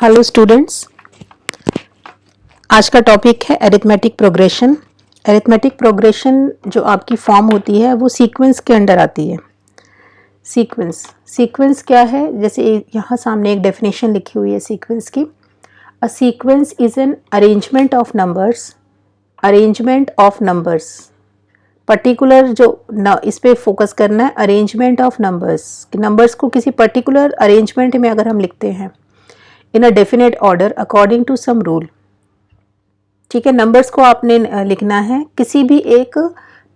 Hello students, आज का topic है एरिथमेटिक प्रोग्रेशन। एरिथमेटिक प्रोग्रेशन जो आपकी फॉर्म होती है वो सीक्वेंस के अंडर आती है। सीक्वेंस क्या है? जैसे यहाँ सामने एक डेफिनेशन लिखी हुई है सीक्वेंस की। A sequence is an arrangement of numbers. Particular जो इस पे फोकस करना है, अरेंजमेंट ऑफ नंबर्स को किसी पर्टिकुलर अरेंजमेंट में अगर हम लिखते हैं in a definite order according to some rule. ठीक है, नंबर्स को आपने लिखना है, किसी भी एक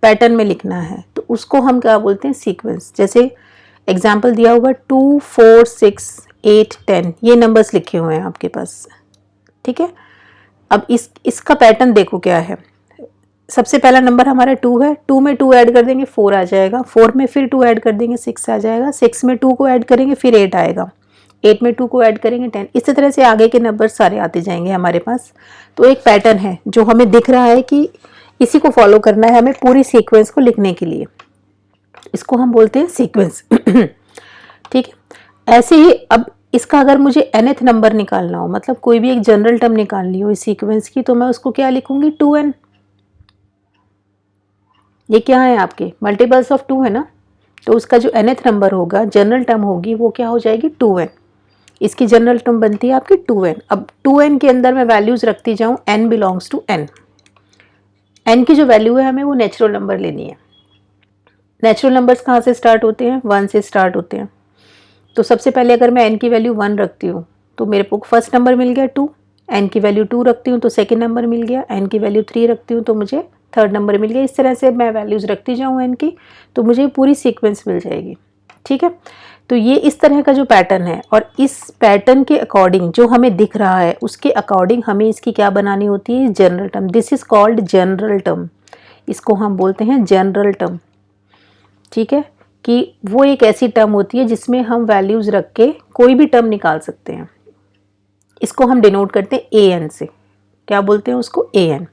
पैटर्न में लिखना है, तो उसको हम क्या बोलते हैं? सीक्वेंस। जैसे एग्जाम्पल दिया हुआ 2, 4, 6, 8, 10, ये नंबर्स लिखे हुए हैं आपके पास। ठीक है, अब इसका पैटर्न देखो क्या है। सबसे पहला नंबर हमारा 2 है, 2 में 2 ऐड कर देंगे 4 आ जाएगा, 4 में फिर 2 ऐड कर देंगे 6 आ जाएगा, 6 में 2 को ऐड करेंगे फिर 8 आएगा, 8 में 2 को ऐड करेंगे 10। इसी तरह से आगे के नंबर सारे आते जाएंगे हमारे पास। तो एक पैटर्न है जो हमें दिख रहा है कि इसी को फॉलो करना है हमें पूरी सीक्वेंस को लिखने के लिए। इसको हम बोलते हैं सीक्वेंस। ठीक है, ऐसे ही अब इसका अगर मुझे nth नंबर निकालना हो, मतलब कोई भी एक जनरल टर्म निकालनी हो इस सीक्वेंस की, तो मैं उसको क्या लिखूंगी? 2n। ये क्या है? आपके मल्टीपल्स ऑफ 2 है ना, तो उसका जो nth नंबर होगा, जनरल टर्म होगी, वो क्या हो जाएगी? 2n। इसकी जनरल टर्म बनती है आपकी 2n। अब 2n के अंदर मैं वैल्यूज रखती जाऊं, n belongs to n। n की जो वैल्यू है हमें वो नेचुरल नंबर लेनी है। नेचुरल नंबर्स कहाँ से स्टार्ट होते हैं? 1 से स्टार्ट होते हैं। तो सबसे पहले अगर मैं n की वैल्यू 1 रखती हूँ तो मेरे को फर्स्ट नंबर मिल गया 2। n की वैल्यू 2 रखती हूँ तो सेकेंड नंबर मिल गया। n की वैल्यू 3 रखती हूँ तो मुझे थर्ड नंबर मिल गया। इस तरह से मैं वैल्यूज रखती जाऊँ n की, तो मुझे पूरी सीक्वेंस मिल जाएगी। ठीक है, तो ये इस तरह का जो पैटर्न है, और इस पैटर्न के अकॉर्डिंग जो हमें दिख रहा है उसके अकॉर्डिंग हमें इसकी क्या बनानी होती है? General term. This is called general term. इसको हम बोलते हैं जनरल टर्म। ठीक है, कि वो एक ऐसी टर्म होती है जिसमें हम वैल्यूज रख के कोई भी टर्म निकाल सकते हैं। इसको हम डिनोट करते हैं an से। क्या बोलते हैं उसको? an।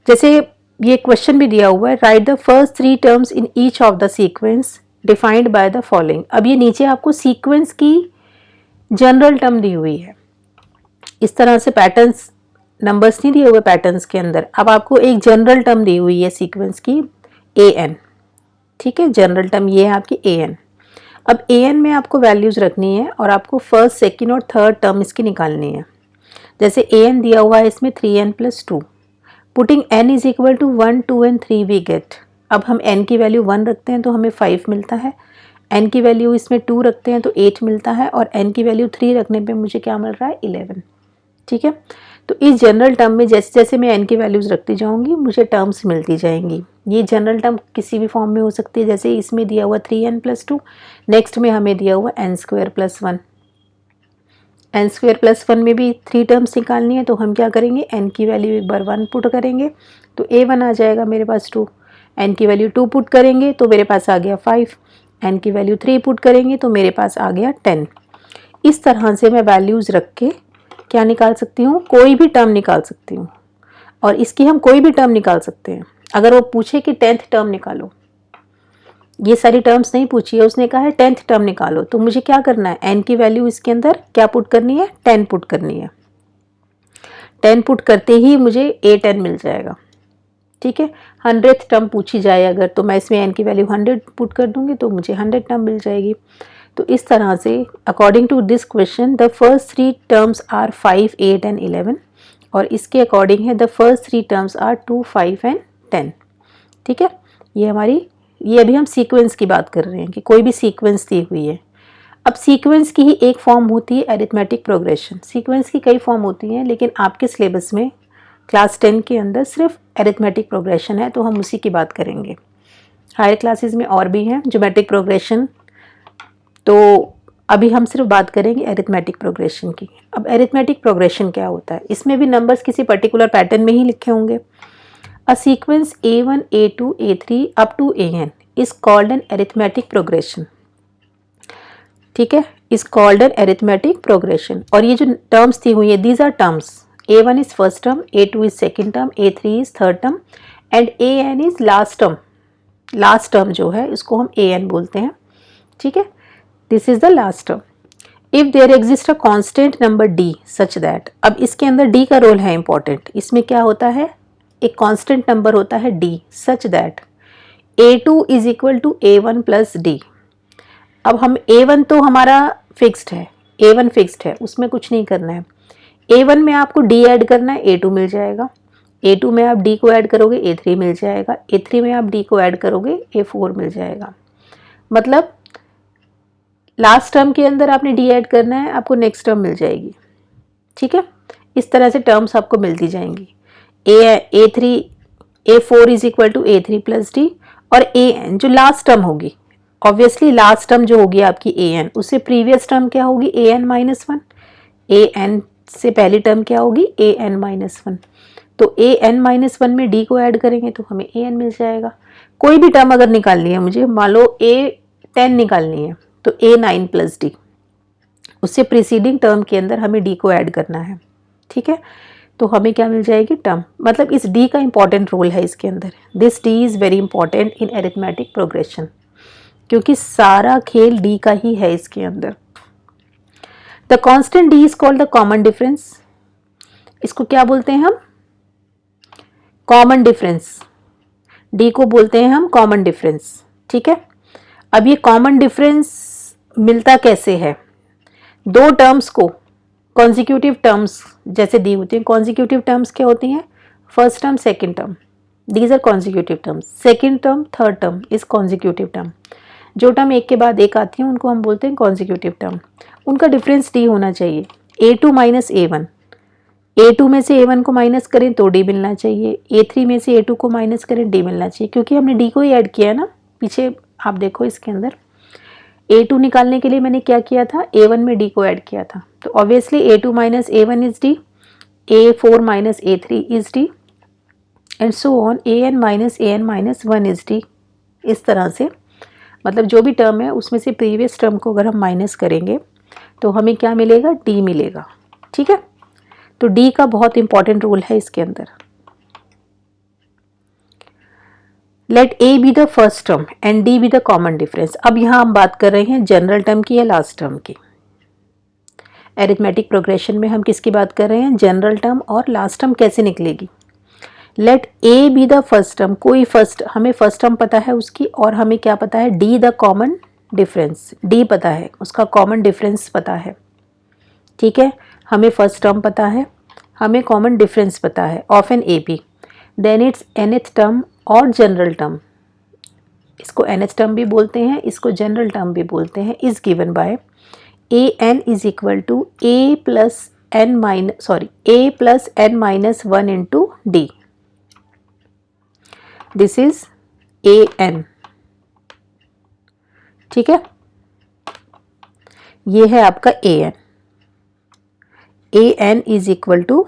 जैसे ये क्वेश्चन भी दिया हुआ है, right the first 3 terms in each of the sequence defined by the following. अब ये नीचे आपको सीक्वेंस की जनरल टर्म दी हुई है। इस तरह से पैटर्न्स, नंबर्स नहीं दिए हुए पैटर्न्स के अंदर। अब आपको एक जनरल टर्म दी हुई है सीक्वेंस की, an। ठीक है, जनरल टर्म ये है आपकी an। अब an में आपको वैल्यूज रखनी है और आपको फर्स्ट, सेकेंड और थर्ड टर्म इसकी निकालनी है। जैसे an दिया हुआ है इसमें 3n + 2। Putting n is equal to 1, 2 and 3 we get. अब हम n की वैल्यू 1 रखते हैं तो हमें 5 मिलता है, n की वैल्यू इसमें 2 रखते हैं तो 8 मिलता है, और n की वैल्यू 3 रखने पे मुझे क्या मिल रहा है? 11। ठीक है, तो इस जनरल टर्म में जैसे जैसे मैं n की वैल्यूज़ रखती जाऊंगी मुझे टर्म्स मिलती जाएंगी। ये जनरल टर्म किसी भी फॉर्म में हो सकती है। जैसे इसमें दिया हुआ 3n + 2, नेक्स्ट में हमें दिया हुआ n² + 1। n² + 1 में भी 3 टर्म्स निकालनी है, तो हम क्या करेंगे? n की वैल्यू एक बार 1 पुट करेंगे तो a1 आ जाएगा मेरे पास 2। n की वैल्यू 2 पुट करेंगे तो मेरे पास आ गया 5। n की वैल्यू 3 पुट करेंगे तो मेरे पास आ गया 10। इस तरह से मैं वैल्यूज़ रख के क्या निकाल सकती हूँ? कोई भी टर्म निकाल सकती हूँ। और इसकी हम कोई भी टर्म निकाल सकते हैं। अगर वो पूछे कि 10th टर्म निकालो, ये सारी टर्म्स नहीं पूछी है, उसने कहा है 10th टर्म निकालो, तो मुझे क्या करना है? n की वैल्यू इसके अंदर क्या पुट करनी है? 10 पुट करनी है। 10 पुट करते ही मुझे a10 मिल जाएगा। ठीक है, 100th टर्म पूछी जाए अगर, तो मैं इसमें n की वैल्यू 100 पुट कर दूंगी तो मुझे 100 टर्म मिल जाएगी। तो इस तरह से according to this question the first 3 terms are 5, 8 and 11, और इसके अकॉर्डिंग है the first 3 terms are 2, 5 and 10। ठीक है, ये अभी हम सीक्वेंस की बात कर रहे हैं कि कोई भी सीक्वेंस दी हुई है। अब सीक्वेंस की ही एक फॉर्म होती है अरिथमेटिक प्रोग्रेशन। सीक्वेंस की कई फॉर्म होती हैं, लेकिन आपके सिलेबस में क्लास 10 के अंदर सिर्फ अरिथमेटिक प्रोग्रेशन है, तो हम उसी की बात करेंगे। हायर क्लासेस में और भी हैं ज्योमेट्रिक प्रोग्रेशन, तो अभी हम सिर्फ बात करेंगे अरिथमेटिक प्रोग्रेशन की। अब अरिथमेटिक प्रोग्रेशन क्या होता है? इसमें भी नंबर्स किसी पर्टिकुलर पैटर्न में ही लिखे होंगे। A sequence a1, a2, a3 up to an is called an arithmetic progression. ठीक है, is called an arithmetic progression. और ये जो टर्म्स दी हुई है, these are terms. a1 is first term, a2 is second term, a3 is third term and an is last term. Last term जो है इसको हम an बोलते हैं। ठीक है, this is the last term. If there exist a constant number D such that, अब इसके अंदर डी का रोल है इंपॉर्टेंट, इसमें क्या होता है, एक कांस्टेंट नंबर होता है D, such that A2 is equal to A1 plus D. अब हम A1 तो हमारा फिक्स्ड है, A1 फिक्स्ड है, उसमें कुछ नहीं करना है। A1 में आपको D ऐड करना है, A2 मिल जाएगा। A2 में आप D को ऐड करोगे, A3 मिल जाएगा। A3 में आप D को ऐड करोगे, A4 मिल जाएगा। मतलब लास्ट टर्म के अंदर आपने D ऐड करना है, आपको नेक्स्ट टर्म मिल जाएगी। ठीक है, इस तरह से टर्म्स आपको मिलती जाएंगी। A3 A4 is equal to A3 plus D, और AN जो लास्ट टर्म होगी, ऑब्वियसली लास्ट टर्म जो होगी आपकी AN, उससे प्रीवियस टर्म क्या होगी AN माइनस वन, AN से पहली टर्म क्या होगी AN माइनस वन। तो AN माइनस वन में D को ऐड करेंगे तो हमें AN मिल जाएगा। कोई भी टर्म अगर निकालनी है मुझे, मान लो A10 निकालनी है तो A9 प्लस डी, उससे प्रीसीडिंग टर्म के अंदर हमें D को ऐड करना है। ठीक है, तो हमें क्या मिल जाएगी टर्म, मतलब इस D का इंपॉर्टेंट रोल है इसके अंदर। This D is very important in arithmetic progression, क्योंकि सारा खेल D का ही है इसके अंदर। The constant D is called the common difference. इसको क्या बोलते हैं हम, कॉमन डिफरेंस। D को बोलते हैं हम कॉमन डिफरेंस। ठीक है, अब ये कॉमन डिफरेंस मिलता कैसे है, दो टर्म्स को कॉन्जिक्यूटिव टर्म्स जैसे दी होती हैं। कॉन्जिक्यूटिव टर्म्स क्या होती हैं, first term second term, these are consecutive terms. Second term third term is consecutive term. जो टर्म एक के बाद एक आती हैं उनको हम बोलते हैं कॉन्जिक्यूटिव टर्म। उनका डिफरेंस डी होना चाहिए, A2 माइनस A1। A2 में से A1 को माइनस करें तो D मिलना चाहिए, A3 में से A2 को माइनस करें D मिलना चाहिए, क्योंकि हमने D को ही ऐड किया है ना। पीछे आप देखो इसके अंदर A2 निकालने के लिए मैंने क्या किया था, A1 में D को ऐड किया था, तो obviously A2 minus A1 is D, A4 minus A3 is D, and so on AN minus 1 is D। इस तरह से मतलब जो भी टर्म है उसमें से प्रीवियस टर्म को अगर हम माइनस करेंगे तो हमें क्या मिलेगा, D मिलेगा। ठीक है, तो D का बहुत इंपॉर्टेंट रोल है इसके अंदर। Let A be the first term and D be the common difference. अब यहाँ हम बात कर रहे हैं जनरल टर्म की या लास्ट टर्म की। एरिथमेटिक प्रोग्रेशन में हम किसकी बात कर रहे हैं, जनरल टर्म, और लास्ट टर्म कैसे निकलेगी। Let A be the first term, कोई फर्स्ट, हमें फर्स्ट टर्म पता है उसकी, और हमें क्या पता है, D the common difference, D पता है, उसका कॉमन डिफरेंस पता है। ठीक है, हमें फर्स्ट टर्म पता है, हमें कॉमन डिफरेंस पता है of an AB, then its nth term और जनरल टर्म, इसको nth टर्म भी बोलते हैं, इसको जनरल टर्म भी बोलते हैं, is given by AN is equal to A plus n minus 1 into D। This is AN। ठीक है, ये है आपका AN। AN is equal to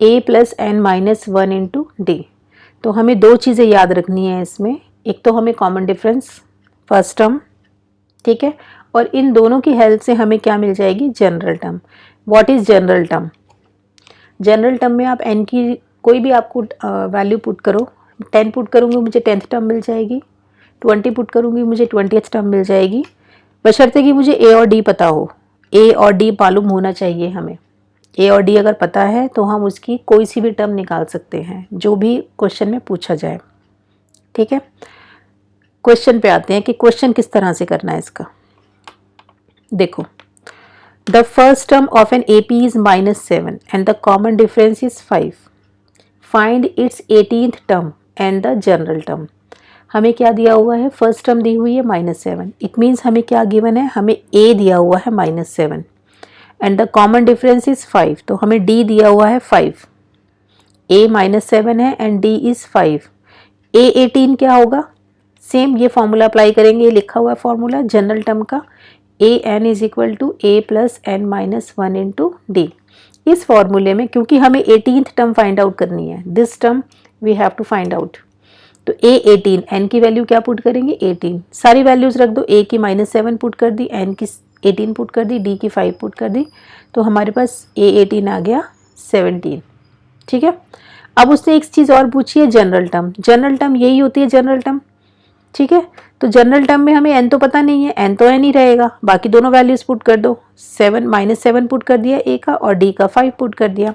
A plus n minus 1 into D। तो हमें दो चीज़ें याद रखनी है इसमें, एक तो हमें कॉमन डिफरेंस फर्स्ट टर्म, ठीक है, और इन दोनों की हेल्प से हमें क्या मिल जाएगी, general term. What is general term, general term में आप n की कोई भी आपको वैल्यू पुट करो, 10 पुट करूँगी मुझे 10th टर्म मिल जाएगी, 20 पुट करूँगी मुझे 20th टर्म मिल जाएगी, बशर्ते कि मुझे A और D पता हो। A और D मालूम होना चाहिए हमें। A और D अगर पता है तो हम उसकी कोई सी भी टर्म निकाल सकते हैं जो भी क्वेश्चन में पूछा जाए। ठीक है, क्वेश्चन पे आते हैं कि क्वेश्चन किस तरह से करना है इसका। देखो, the first term of an AP is -7 and the common difference is 5। Find its 18th term and the general term. हमें क्या दिया हुआ है, फर्स्ट टर्म दी हुई है -7, इट मीन्स हमें क्या गिवन है, हमें A दिया हुआ है -7 and the common difference is 5, तो हमें D दिया हुआ है 5। A -7 है एंड D इज 5। A18 क्या होगा, सेम ये फॉर्मूला अप्लाई करेंगे, ये लिखा हुआ है फॉर्मूला जनरल टर्म का, AN is equal to A plus n minus 1 into D। इस फॉर्मूले में क्योंकि हमें 18th टर्म फाइंड आउट करनी है, this term we have to find out, तो A18, n की वैल्यू क्या पुट करेंगे 18, सारी वैल्यूज रख दो, A की -7 पुट कर दी, n की 18 पुट कर दी, D की 5 पुट कर दी, तो हमारे पास A18 आ गया 17। ठीक है, अब उसने एक चीज़ और पूछी है, जनरल टर्म। जनरल टर्म यही होती है जनरल टर्म। ठीक है, तो जनरल टर्म में हमें n तो पता नहीं है, n तो n ही रहेगा, बाकी दोनों वैल्यूज पुट कर दो। 7 पुट कर दिया a का और d का 5 पुट कर दिया।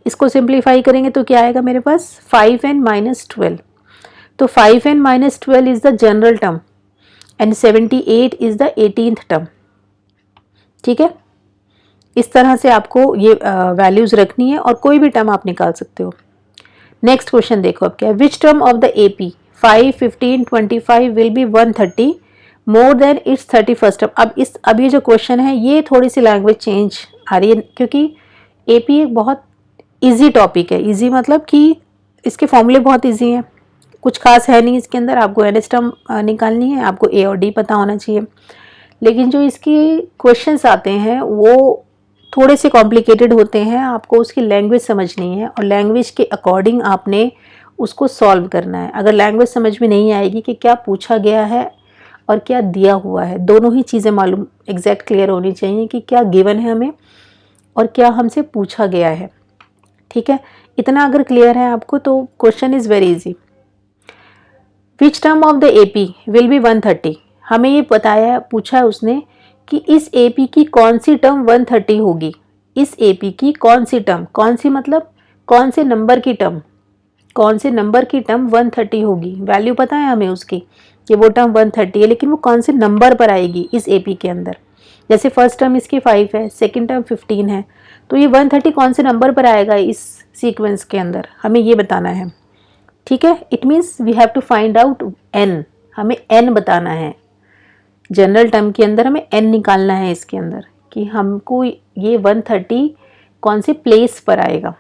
इसको सिंप्लीफाई करेंगे तो क्या आएगा मेरे पास 5n माइनस 12। तो 5n minus 12 is the general term and 78 is the 18th term. ठीक है, इस तरह से आपको ये वैल्यूज रखनी है और कोई भी टर्म आप निकाल सकते हो। नेक्स्ट क्वेश्चन देखो अब क्या है, which term of the AP 5, 15, 25 will be 130 more than its 31st term. अब ये जो क्वेश्चन है ये थोड़ी सी लैंग्वेज चेंज आ रही है, क्योंकि एपी एक बहुत इजी टॉपिक है। इजी मतलब कि इसके फॉर्मूले बहुत इजी हैं, कुछ खास है नहीं इसके अंदर। आपको एनएच टर्म निकालनी है, आपको ए और डी पता होना चाहिए, लेकिन जो इसके क्वेश्चंस आते हैं वो थोड़े से कॉम्प्लिकेटेड होते हैं। आपको उसकी लैंग्वेज समझनी है और लैंग्वेज के अकॉर्डिंग आपने उसको सॉल्व करना है। अगर लैंग्वेज समझ में नहीं आएगी कि क्या पूछा गया है और क्या दिया हुआ है, दोनों ही चीज़ें मालूम एग्जैक्ट क्लियर होनी चाहिए कि क्या गिवन है हमें और क्या हमसे पूछा गया है। ठीक है, इतना अगर क्लियर है आपको तो question is very easy. Which term of the AP will be 130। हमें ये बताया, पूछा है उसने कि इस एपी की कौन सी टर्म 130 होगी। इस एपी की कौन सी टर्म, कौन सी मतलब कौन से नंबर की टर्म, कौन से नंबर की टर्म 130 होगी। वैल्यू पता है हमें उसकी कि वो टर्म 130 है, लेकिन वो कौन से नंबर पर आएगी इस एपी के अंदर। जैसे फर्स्ट टर्म इसकी 5 है, सेकंड टर्म 15 है, तो ये 130 कौन से नंबर पर आएगा इस सीक्वेंस के अंदर, हमें ये बताना है। ठीक है, it means we have to find out n, हमें n बताना है। जनरल टर्म के अंदर हमें n निकालना है इसके अंदर कि हमको ये 130 कौन से प्लेस पर आएगा।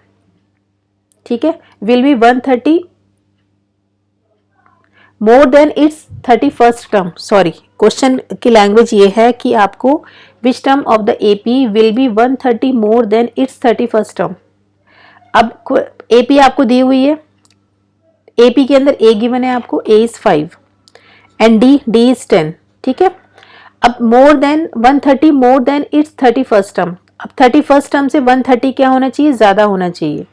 ठीक है, will be 130 more than its 31st term. Sorry, question की लैंग्वेज ये है कि आपको which term of the AP will be 130 more than its 31st term. अब एपी आपको दी हुई है, एपी के अंदर ए गिवन है आपको, ए इज 5 एंड डी इज 10। ठीक है, अब more than 130 more than its 31st term. अब 31st टर्म से 130 क्या होना चाहिए, ज़्यादा होना चाहिए।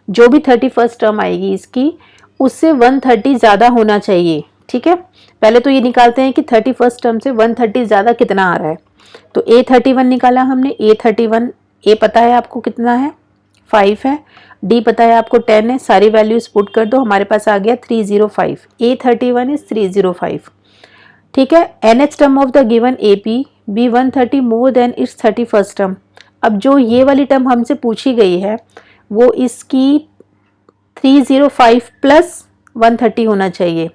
जो भी 31st टर्म आएगी इसकी उससे 130 ज़्यादा होना चाहिए। ठीक है, पहले तो ये निकालते हैं कि 31st टर्म से 130 ज़्यादा कितना आ रहा है। तो A31 निकाला हमने, A31 ए पता है आपको कितना है 5 है, डी पता है आपको 10 है, सारी वैल्यूज पुट कर दो, हमारे पास आ गया 305। A31 is 305। ठीक है, NH term of the given AP be 130 more than its 31st term. अब जो ये वाली टर्म हमसे पूछी गई है वो इसकी 305 प्लस 130 होना चाहिए।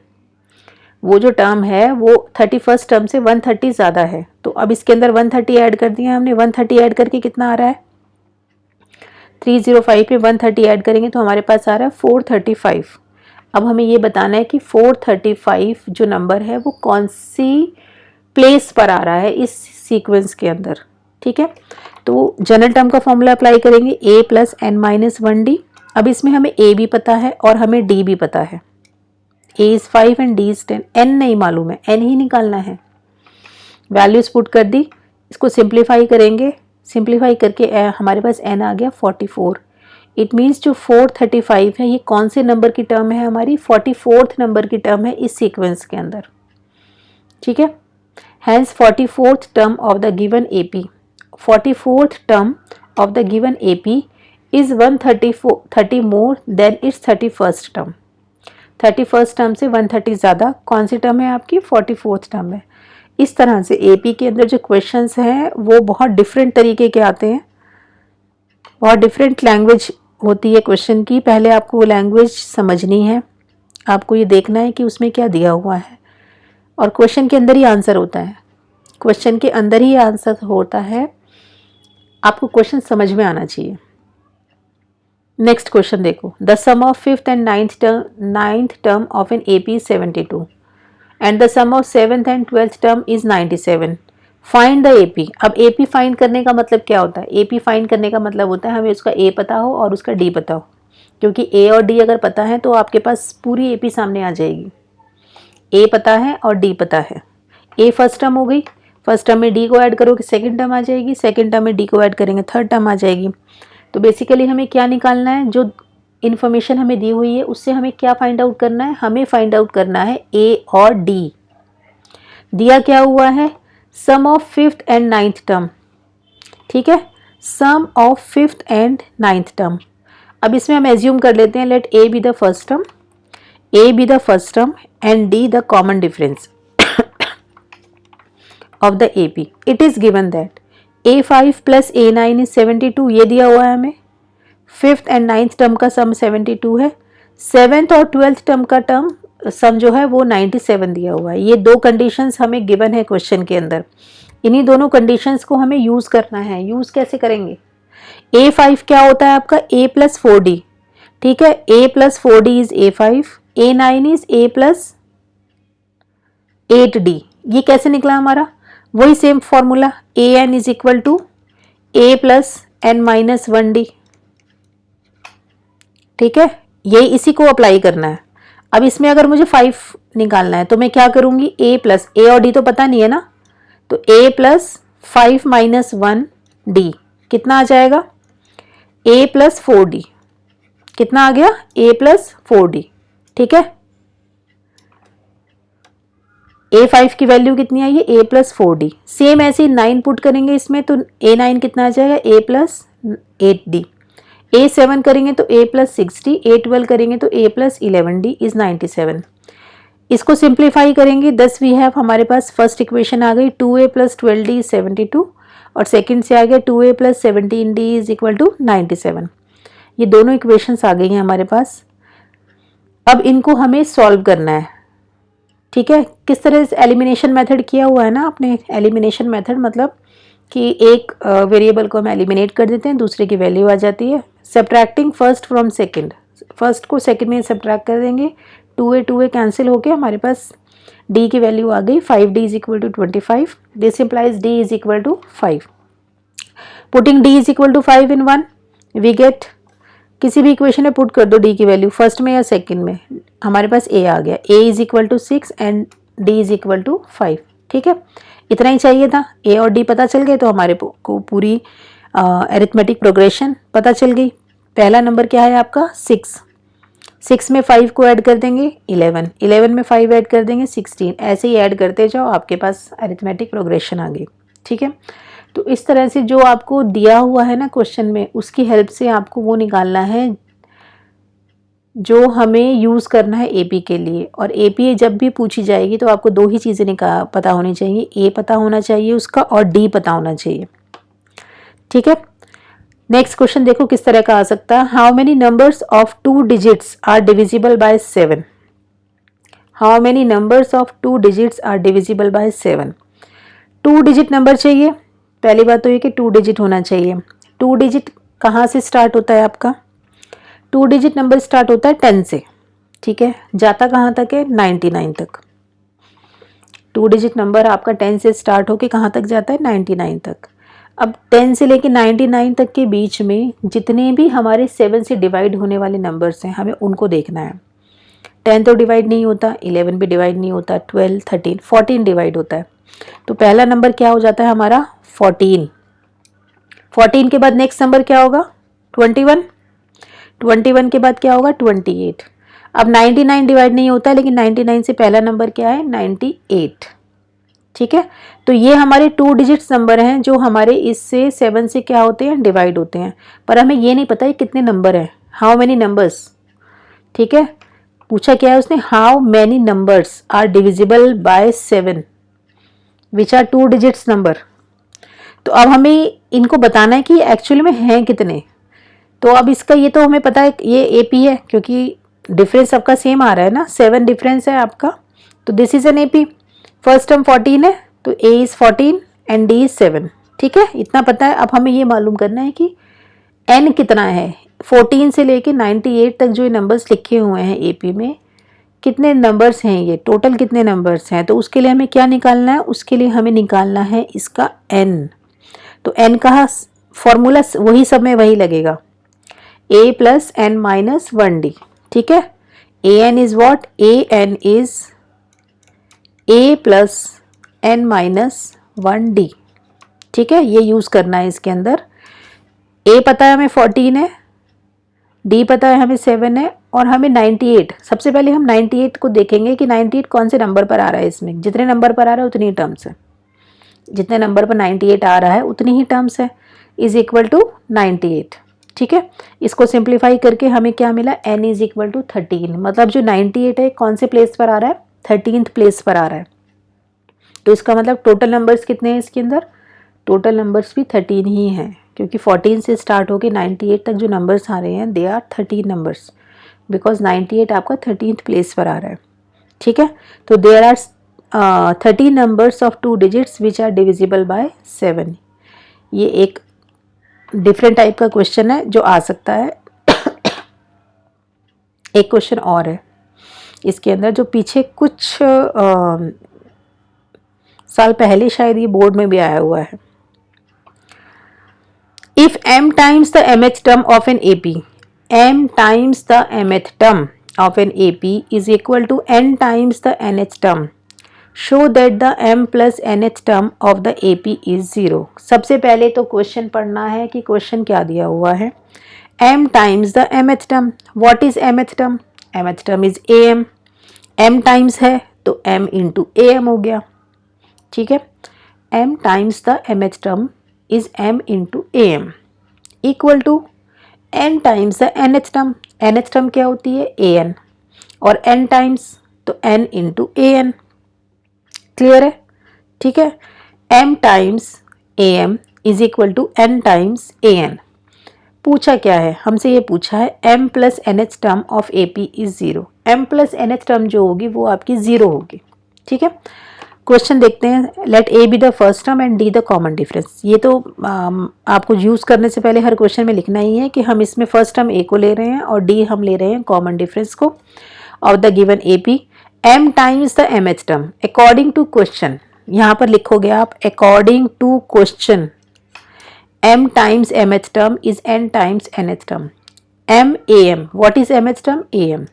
वो जो टर्म है वो 31st टर्म से 130 ज़्यादा है। तो अब इसके अंदर 130 ऐड कर दिया हमने, 130 ऐड करके कितना आ रहा है 305 पे 130 ऐड करेंगे तो हमारे पास आ रहा है 435। अब हमें ये बताना है कि 435 जो नंबर है वो कौन सी प्लेस पर आ रहा है इस सीक्वेंस के अंदर। ठीक है, तो जनरल टर्म का फॉर्मूला अप्लाई करेंगे a plus n minus 1d। अब इसमें हमें a भी पता है और हमें d भी पता है। a is 5 and d is 10, n नहीं मालूम है, n ही निकालना है। वैल्यूज पुट कर दी, इसको सिंप्लीफाई करेंगे, सिंप्लीफाई करके हमारे पास n आ गया 44। इट मीन्स जो 435 है ये कौन से नंबर की टर्म है, हमारी 44th नंबर की टर्म है इस सीक्वेंस के अंदर। ठीक है, hence 44th term of the given AP, 44th term of the given AP is 130 more than its 31st term. 31st term से 130 ज़्यादा कौन सी टर्म है आपकी 44th टर्म है। इस तरह से AP के अंदर जो क्वेश्चंस हैं वो बहुत डिफरेंट तरीके के आते हैं, बहुत डिफरेंट लैंग्वेज होती है क्वेश्चन की। पहले आपको वो लैंग्वेज समझनी है, आपको ये देखना है कि उसमें क्या दिया हुआ है और क्वेश्चन के अंदर ही आंसर होता है, क्वेश्चन के अंदर ही आंसर होता है, आपको क्वेश्चन समझ में आना चाहिए। नेक्स्ट क्वेश्चन देखो, the sum of 5th and 9th term of an AP is 72 and the sum of 7th and 12th term is 97। Find the AP। अब AP फाइंड करने का मतलब क्या होता है, AP फाइंड करने का मतलब होता है हमें उसका A पता हो और उसका D पता हो, क्योंकि A और D अगर पता है तो आपके पास पूरी AP सामने आ जाएगी। A पता है और D पता है, A फर्स्ट टर्म हो गई, फर्स्ट टर्म में D को ऐड करोगे सेकंड टर्म आ जाएगी, सेकंड टर्म में D को ऐड करेंगे थर्ड टर्म आ जाएगी। तो बेसिकली हमें क्या निकालना है, जो इन्फॉर्मेशन हमें दी हुई है उससे हमें क्या फाइंड आउट करना है, हमें फाइंड आउट करना है A और D। दिया क्या हुआ है, sum of fifth and ninth term, ठीक है, sum of fifth and ninth term. अब इसमें हम एज्यूम कर लेते हैं let A be the first term, A be the first term and D the common difference of the A P. It is given that A5 plus A9 is 72, ये दिया हुआ है हमें। फिफ्थ एंड नाइन्थ टर्म का सम 72 है, seventh और twelfth term का term सम जो है वो 97 दिया हुआ है। ये दो कंडीशंस हमें गिवन है क्वेश्चन के अंदर, इन्हीं दोनों कंडीशंस को हमें यूज करना है। यूज कैसे करेंगे, A5 क्या होता है आपका A प्लस 4D, ठीक है, A plus 4D is A5, A9 is A plus 8D। ये कैसे निकला हमारा, वही same formula, AN is equal to A plus N minus 1D, ठीक है, ये इसी को अप्लाई करना है। अब इसमें अगर मुझे 5 निकालना है तो मैं क्या करूंगी, A प्लस, A और D तो पता नहीं है ना, तो A प्लस 5 माइनस 1D कितना आ जाएगा, A प्लस 4D, कितना आ गया, A प्लस 4D, ठीक है। A5 की वैल्यू कितनी आई है, A प्लस 4D। सेम ऐसे ही 9 पुट करेंगे इसमें तो A9 कितना आ जाएगा, A प्लस 8D। A7 करेंगे तो A प्लस 6D, A12 करेंगे तो A प्लस 11D इज 97। इसको सिंप्लीफाई करेंगे, 10 वी हैव, हमारे पास फर्स्ट इक्वेशन आ गई 2A प्लस 12D इज 72 और सेकंड से आ गया 2A plus 17D is equal to 97। ये दोनों इक्वेशंस आ गई हैं हमारे पास। अब इनको हमें सॉल्व करना है, ठीक है। किस तरह से एलिमिनेशन मेथड किया हुआ है ना आपने, एलिमिनेशन मेथड मतलब कि एक वेरिएबल को हम एलिमिनेट कर देते हैं, दूसरे की वैल्यू आ जाती है। Subtracting first from second, first को सेकंड में सब्ट्रैक्ट कर देंगे, 2A कैंसिल होके हमारे पास D की वैल्यू आ गई 5D is equal to 25। This implies D is equal to 5। Putting D is equal to 5 in 1 we get, किसी भी इक्वेशन में पुट कर दो D की वैल्यू, फर्स्ट में या सेकंड में, हमारे पास A आ गया, A is equal to 6 and D is equal to 5, ठीक है। इतना ही चाहिए था, A और D पता चल गए तो हमारे को पूरी अरिथमेटिक प्रोग्रेशन पता चल गई। पहला नंबर क्या है आपका 6, 6 में 5 को ऐड कर देंगे 11, 11 में 5 ऐड कर देंगे 16, ऐसे ही ऐड करते जाओ, आपके पास अरिथमेटिक प्रोग्रेशन आ गई, ठीक है। तो इस तरह से जो आपको दिया हुआ है ना क्वेश्चन में, उसकी हेल्प से आपको वो निकालना है जो हमें यूज़ करना है एपी के लिए। और एपी जब भी पूछी जाएगी तो आपको दो ही चीज़ें पता होनी चाहिए, ए पता होना चाहिए उसका और डी पता होना चाहिए, ठीक है। नेक्स्ट क्वेश्चन देखो किस तरह का आ सकता है, how many numbers of 2 digits are divisible by 7। How many numbers of 2 digits are divisible by 7। 2 digit number चाहिए, पहली बात तो ये कि 2 डिजिट होना चाहिए। 2 डिजिट कहाँ से स्टार्ट होता है आपका, 2 डिजिट नंबर स्टार्ट होता है 10 से, ठीक है, जाता कहाँ तक है 99 तक। 2 डिजिट नंबर आपका 10 से स्टार्ट होके कहाँ तक जाता है 99 तक। अब 10 से लेके 99 तक के बीच में जितने भी हमारे 7 से डिवाइड होने वाले नंबर्स हैं हमें उनको देखना है। 10 तो डिवाइड नहीं होता, 11 भी डिवाइड नहीं होता, 12, 13, 14 डिवाइड होता है। तो पहला नंबर क्या हो जाता है हमारा 14। 14 के बाद नेक्स्ट नंबर क्या होगा 21, 21 के बाद क्या होगा 28। अब 99 डिवाइड नहीं होता लेकिन 99 से पहला नंबर क्या है 98, ठीक है। तो ये हमारे 2 डिजिट्स नंबर हैं जो हमारे इससे 7 से क्या होते हैं डिवाइड होते हैं, पर हमें ये नहीं पता ये कितने नंबर हैं, हाउ मेनी नंबर्स, ठीक है। पूछा क्या है उसने, how many numbers are divisible by 7 which are 2 digits number. तो अब हमें इनको बताना है कि एक्चुअली में हैं कितने। तो अब इसका ये तो हमें पता है ये एपी है क्योंकि डिफरेंस सबका सेम आ रहा है ना, 7 डिफरेंस है आपका, तो this is an AP. First term 14 है तो ए इज 14 एंड डी इज 7, ठीक है, इतना पता है। अब हमें ये मालूम करना है कि एन कितना है, 14 से लेके 98 तक जो ये नंबर्स लिखे हुए हैं एपी में कितने नंबर्स हैं, ये टोटल कितने नंबर्स हैं। तो उसके लिए हमें क्या निकालना है, उसके लिए हमें निकालना है इसका एन। तो एन का फॉर्मूला वही सब में वही लगेगा, a plus N minus 1d, ठीक है। A N is what, A N is a plus N minus 1d, ठीक है, ये यूज करना है इसके अंदर। a पता है हमें 14 है, डी पता है हमें 7 है और हमें 98, सबसे पहले हम 98 को देखेंगे कि 98 कौन से नंबर पर आ रहा है। इसमें जितने नंबर पर आ रहा है उतनी टर्म्स है, जितने नंबर पर 98 आ रहा है उतनी ही टर्म्स है, इज इक्वल टू 98। ठीक है, इसको सिंप्लीफाई करके हमें क्या मिला, n इज इक्वल टू 13। मतलब जो 98 है कौन से प्लेस पर आ रहा है, 13th प्लेस पर आ रहा है। तो इसका मतलब टोटल नंबर्स कितने हैं इसके अंदर, टोटल नंबर्स भी 13 ही हैं, क्योंकि 14 से स्टार्ट होकर 98 तक जो नंबर्स आ रहे हैं दे आर 13 नंबर्स, बिकॉज 98 आपका 13th प्लेस पर आ रहा है। ठीक है, तो there are 13 numbers of 2 digits which are divisible by 7। ये एक डिफरेंट टाइप का क्वेश्चन है जो आ सकता है। एक क्वेश्चन और है इसके अंदर जो पीछे कुछ साल पहले शायद ये बोर्ड में भी आया हुआ है। If m times the mth term of an AP, m times the mth term of an AP is equal to n times the nth term, show that the m plus nth term of the AP is 0। सबसे पहले तो question पढ़ना है कि question क्या दिया हुआ है। m times the mth term, what is mth term, mth term is am, m times है तो m इंटू am हो गया। ठीक है, m times the mth term is m into am equal to n times the nth term, nth term क्या होती है an, और n टाइम्स तो n इंटू an। क्लियर है, ठीक है, m times am is equal to n times an। पूछा क्या है हमसे, ये पूछा है m plus nth term of AP is 0। m plus nth term जो होगी वो आपकी 0 होगी। ठीक है, क्वेश्चन देखते हैं। Let a be the first term and d the common difference. ये तो आपको यूज़ करने से पहले हर क्वेश्चन में लिखना ही है कि हम इसमें फर्स्ट टर्म a को ले रहे हैं और d हम ले रहे हैं कॉमन डिफरेंस को of the given AP। m times the mth term according to question, यहाँ पर लिखोगे आप according to question, m times mth term is n times nth term. m am, what is mth term am,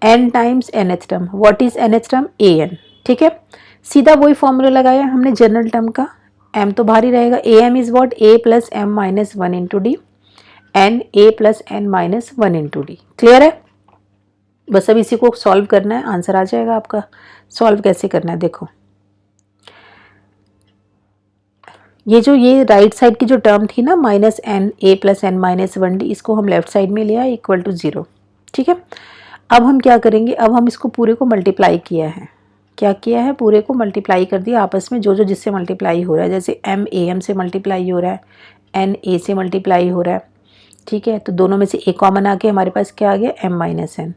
n times nth term, what is nth term an। ठीक है, सीधा वही formula लगाया हमने जनरल टर्म का, m तो बाहर ही रहेगा, am is what a plus m minus 1 into D, n a plus n minus 1 into D. Clear है, बस अब इसी को सॉल्व करना है, आंसर आ जाएगा आपका। सॉल्व कैसे करना है देखो, ये राइट साइड की जो टर्म थी ना minus n a plus n minus 1 D, इसको हम लेफ्ट साइड में लिया इक्वल टू 0। ठीक है, अब हम क्या करेंगे, अब हम इसको पूरे को मल्टीप्लाई किया है, क्या किया है, पूरे को मल्टीप्लाई कर दिया आपस में, जो जो जिससे मल्टीप्लाई हो रहा है, जैसे m am से मल्टीप्लाई हो रहा है, n a से मल्टीप्लाई हो रहा है। ठीक है, तो दोनों में से a कॉमन आके हमारे पास क्या आ गया, m माइनस n,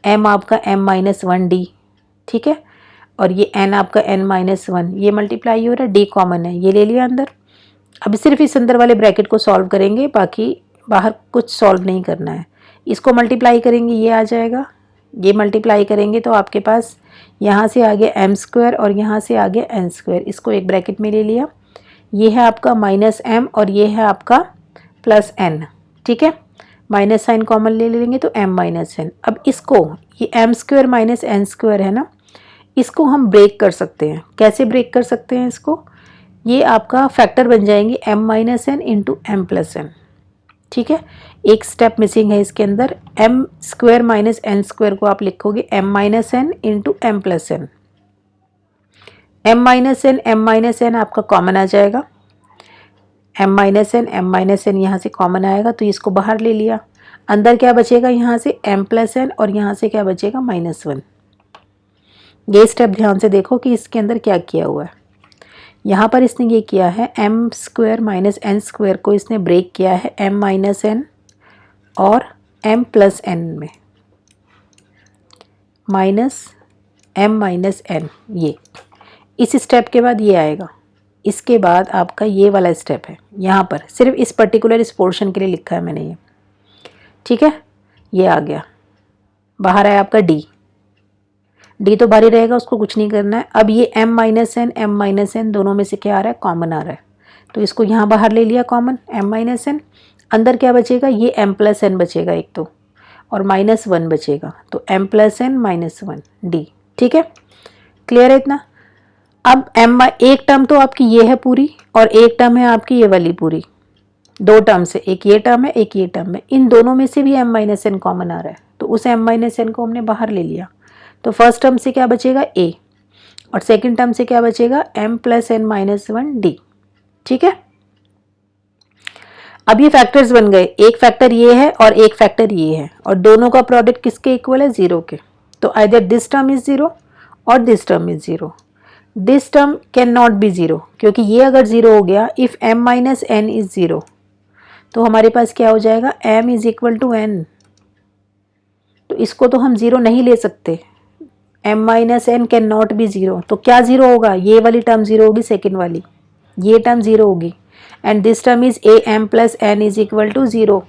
m आपका m माइनस 1 डी। ठीक है, और ये n आपका n माइनस 1, ये मल्टीप्लाई हो रहा है, d कॉमन है, ये ले लिया अंदर। अब सिर्फ इस अंदर वाले ब्रैकेट को सॉल्व करेंगे, बाकी बाहर कुछ सॉल्व नहीं करना है। इसको मल्टीप्लाई करेंगे, ये आ जाएगा, ये मल्टीप्लाई करेंगे तो आपके पास यहाँ से आ गया m स्क्वायर और यहाँ से आ गया n स्क्वायर, इसको एक ब्रैकेट में ले लिया। ये है आपका माइनस m और ये है आपका प्लस n। ठीक है, माइनस साइन कॉमन ले लेंगे तो m माइनस n। अब इसको, ये m square minus n square है ना, इसको हम ब्रेक कर सकते हैं। कैसे ब्रेक कर सकते हैं इसको, ये आपका फैक्टर बन जाएंगे m minus n into m plus n। ठीक है, एक स्टेप मिसिंग है इसके अंदर, m square minus n square को आप लिखोगे m minus n into m plus n। m minus n आपका कॉमन आ जाएगा, m माइनस n यहाँ से कॉमन आएगा तो इसको बाहर ले लिया। अंदर क्या बचेगा, यहाँ से m प्लस n और यहाँ से क्या बचेगा, माइनस 1। ये स्टेप ध्यान से देखो कि इसके अंदर क्या किया हुआ है। यहाँ पर इसने ये किया है, m square minus n square को इसने ब्रेक किया है m माइनस n और m प्लस n में, माइनस m माइनस n। ये इस स्टेप के बाद ये आएगा, इसके बाद आपका ये वाला स्टेप है, यहाँ पर सिर्फ इस पर्टिकुलर इस पोर्शन के लिए लिखा है मैंने ये। ठीक है, ये आ गया, बाहर है आपका डी तो बाहर ही रहेगा, उसको कुछ नहीं करना है। अब ये m माइनस n दोनों में से क्या आ रहा है, कॉमन आ रहा है, तो इसको यहाँ बाहर ले लिया कॉमन, m माइनस n। अंदर क्या बचेगा, ये m प्लस n बचेगा एक तो, और माइनस 1 बचेगा, तो m plus n minus 1 D. ठीक है, क्लियर है इतना। अब m एक टर्म तो आपकी ये है पूरी और एक टर्म है आपकी ये वाली पूरी। दो टर्म से, एक ये टर्म है एक ये टर्म है, इन दोनों में से भी m माइनस एन कॉमन आ रहा है, तो उस m माइनस एन को हमने बाहर ले लिया। तो फर्स्ट टर्म से क्या बचेगा a, और सेकंड टर्म से क्या बचेगा m plus N minus one d. ठीक है, अब ये फैक्टर्स बन गए, एक फैक्टर ये है और एक फैक्टर ये है, और दोनों का प्रोडक्ट किसके इक्वल है, जीरो के। तो either this term is zero और this term is zero. This term can not be zero, क्योंकि ये अगर जीरो हो गया, if m minus N is zero, तो हमारे पास क्या हो जाएगा, m is equal to N. तो इसको तो हम जीरो नहीं ले सकते, m minus N can not be zero. तो क्या जीरो होगा, ये वाली टर्म जीरो होगी, सेकेंड वाली ये टर्म जीरो होगी, and this term is a m plus n is equal to zero.